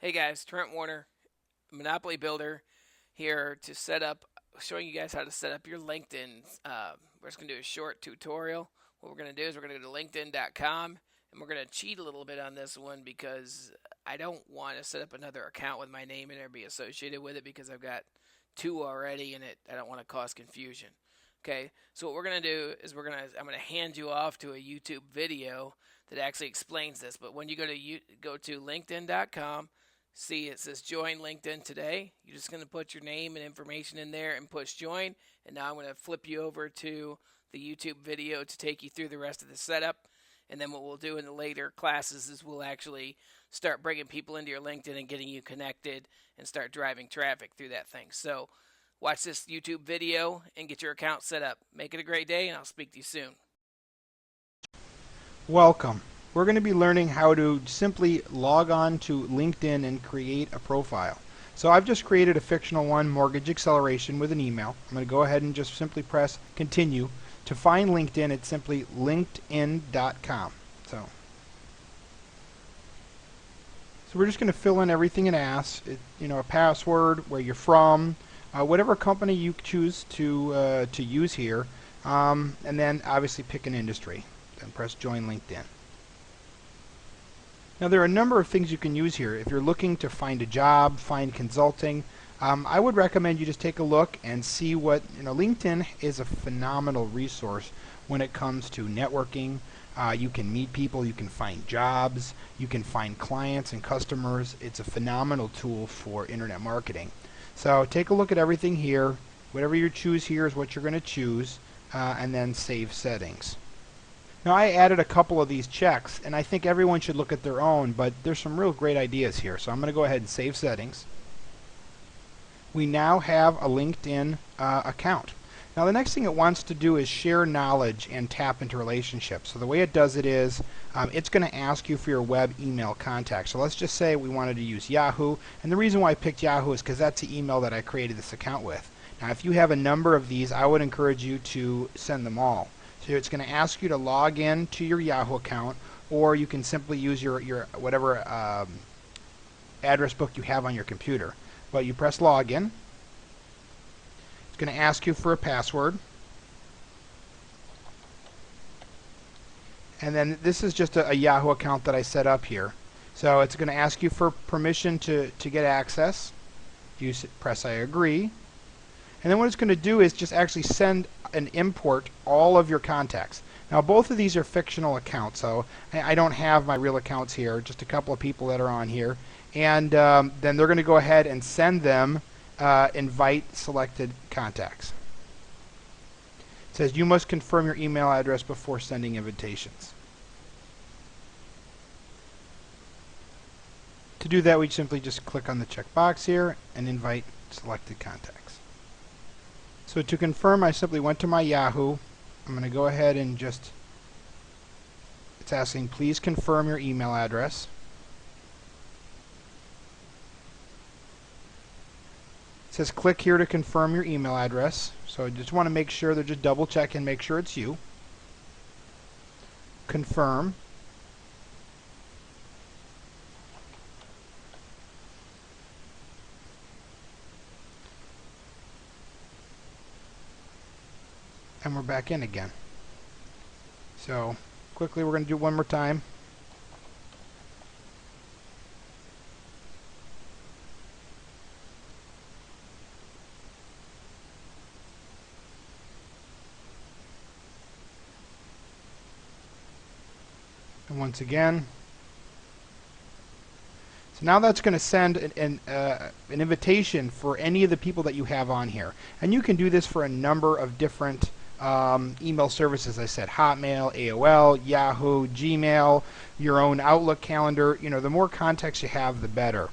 Hey guys, Trent Warner, Monopoly Builder, here to showing you guys how to set up your LinkedIn. We're just going to do a short tutorial. What we're going to do is we're going to go to linkedin.com and we're going to cheat a little bit on this one because I don't want to set up another account with my name in there and be associated with it because I've got two already and I don't want to cause confusion. Okay, so what we're going to do is I'm going to hand you off to a YouTube video that actually explains this. But when you go to linkedin.com, see, it says join LinkedIn today. You're just going to put your name and information in there and push join. And now I'm going to flip you over to the YouTube video to take you through the rest of the setup. And then what we'll do in the later classes is we'll actually start bringing people into your LinkedIn and getting you connected and start driving traffic through that thing. So watch this YouTube video and get your account set up. Make it a great day, and I'll speak to you soon. Welcome. We're going to be learning how to simply log on to LinkedIn and create a profile. So I've just created a fictional one, Mortgage Acceleration, with an email. I'm going to go ahead and just simply press continue. To find LinkedIn, it's simply linkedin.com. So we're just going to fill in everything it asks. A password, where you're from, whatever company you choose to use here, and then obviously pick an industry. Then press join LinkedIn. Now there are a number of things you can use here. If you're looking to find a job, find consulting, I would recommend you just take a look and see what, LinkedIn is a phenomenal resource when it comes to networking. You can meet people, you can find jobs, you can find clients and customers. It's a phenomenal tool for internet marketing. So take a look at everything here. Whatever you choose here is what you're going to choose, and then save settings. Now I added a couple of these checks, and I think everyone should look at their own, but there's some real great ideas here. So I'm going to go ahead and save settings. We now have a LinkedIn account. Now the next thing it wants to do is share knowledge and tap into relationships. So the way it does it is it's going to ask you for your web email contact. So let's just say we wanted to use Yahoo, and the reason why I picked Yahoo is because that's the email that I created this account with. Now if you have a number of these, I would encourage you to send them all. So it's going to ask you to log in to your Yahoo account, or you can simply use your whatever address book you have on your computer. But you press login. It's going to ask you for a password. And then this is just a Yahoo account that I set up here. So it's going to ask you for permission to get access. You press I agree. And then what it's going to do is just actually send and import all of your contacts. Now both of these are fictional accounts, so I don't have my real accounts here, just a couple of people that are on here. And then they're going to go ahead and send them invite selected contacts. It says you must confirm your email address before sending invitations. To do that, we simply just click on the checkbox here and invite selected contacts. So to confirm, I simply went to my Yahoo. I'm going to go ahead and it's asking, please confirm your email address. It says click here to confirm your email address. So I just want to make sure, they're just double check and make sure it's you. Confirm. And we're back in again. So quickly we're going to do one more time. And once again. So now that's going to send an invitation for any of the people that you have on here. And you can do this for a number of different email services. I said Hotmail, AOL, Yahoo, Gmail, your own Outlook calendar. The more contacts you have, the better.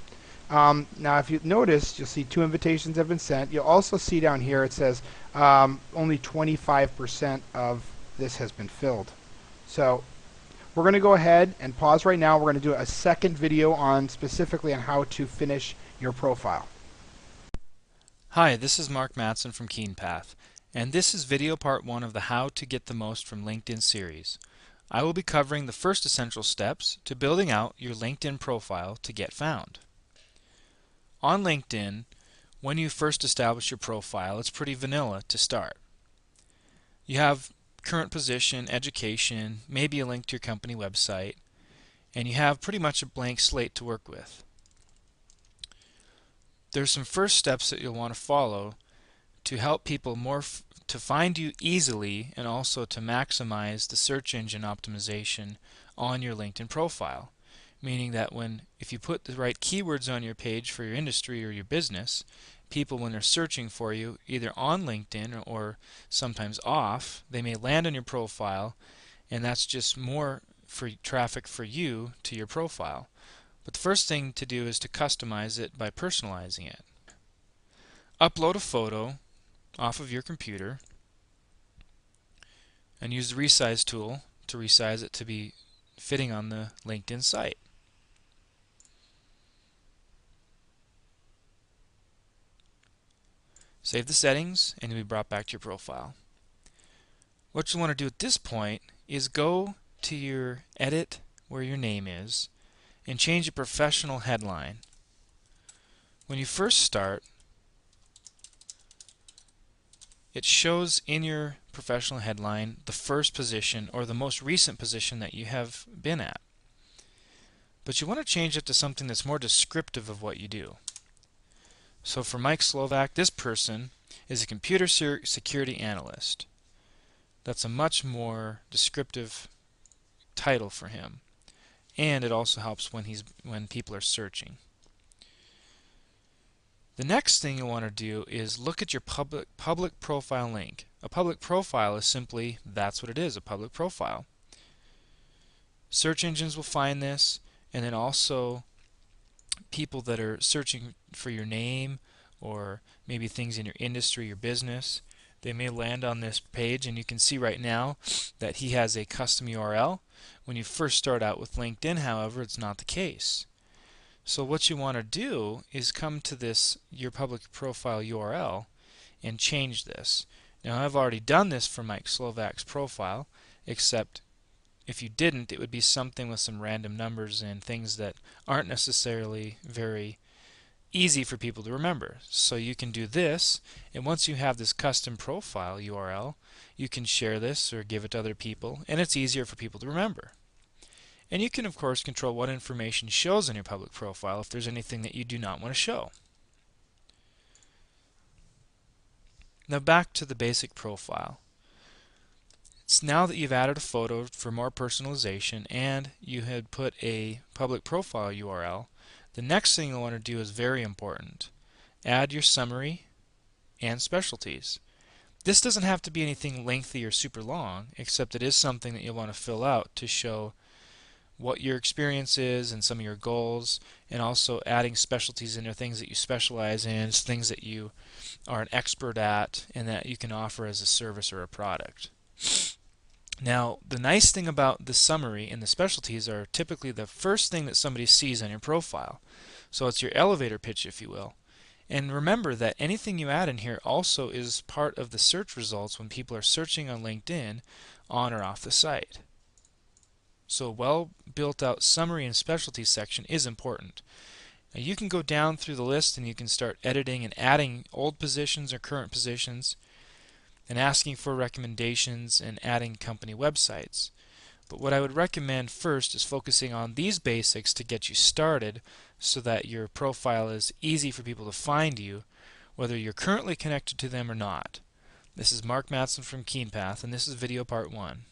Now if you notice, you'll see 2 invitations have been sent. You'll also see down here it says only 25% of this has been filled. So we're going to go ahead and pause right now. We're going to do a second video specifically on how to finish your profile. Hi, this is Mark Matson from KeenPath, and this is video part 1 of the How to Get the Most from LinkedIn series. I will be covering the first essential steps to building out your LinkedIn profile to get found. on LinkedIn, when you first establish your profile, it's pretty vanilla to start. You have current position, education, maybe a link to your company website, and you have pretty much a blank slate to work with. There's some first steps that you'll want to follow to help people to find you easily, and also to maximize the search engine optimization on your LinkedIn profile. Meaning that if you put the right keywords on your page for your industry or your business, people, when they're searching for you either on LinkedIn or sometimes off, they may land on your profile, and that's just more traffic for you to your profile. But the first thing to do is to customize it by personalizing it. Upload a photo off of your computer and use the resize tool to resize it to be fitting on the LinkedIn site. Save the settings and you'll be brought back to your profile. What you want to do at this point is go to your edit where your name is and change the professional headline. When you first start, it shows in your professional headline the first position or the most recent position that you have been at. But you want to change it to something that's more descriptive of what you do. So for Mike Slovak, this person is a computer security analyst. That's a much more descriptive title for him, and it also helps when people are searching. The next thing you want to do is look at your public profile link. A public profile is simply, that's what it is, a public profile. Search engines will find this, and then also people that are searching for your name or maybe things in your industry, your business, they may land on this page, and you can see right now that he has a custom URL. When you first start out with LinkedIn, however, it's not the case. So what you want to do is come to this, your public profile URL, and change this. Now I've already done this for Mike Slovak's profile, except if you didn't, it would be something with some random numbers and things that aren't necessarily very easy for people to remember. So you can do this, and once you have this custom profile URL, you can share this or give it to other people, and it's easier for people to remember. And you can, of course, control what information shows on your public profile if there's anything that you do not want to show. Now back to the basic profile. It's now that you've added a photo for more personalization and you had put a public profile URL, the next thing you'll want to do is very important. Add your summary and specialties. This doesn't have to be anything lengthy or super long, except it is something that you'll want to fill out to show what your experience is and some of your goals, and also adding specialties in there, things that you specialize in, things that you are an expert at and that you can offer as a service or a product. Now, the nice thing about the summary and the specialties are typically the first thing that somebody sees on your profile. So it's your elevator pitch, if you will. And remember that anything you add in here also is part of the search results when people are searching on LinkedIn on or off the site. So a well built out summary and specialty section is important. Now you can go down through the list and you can start editing and adding old positions or current positions and asking for recommendations and adding company websites. But what I would recommend first is focusing on these basics to get you started so that your profile is easy for people to find you, whether you're currently connected to them or not. This is Mark Matson from KeenPath, and this is video part 1.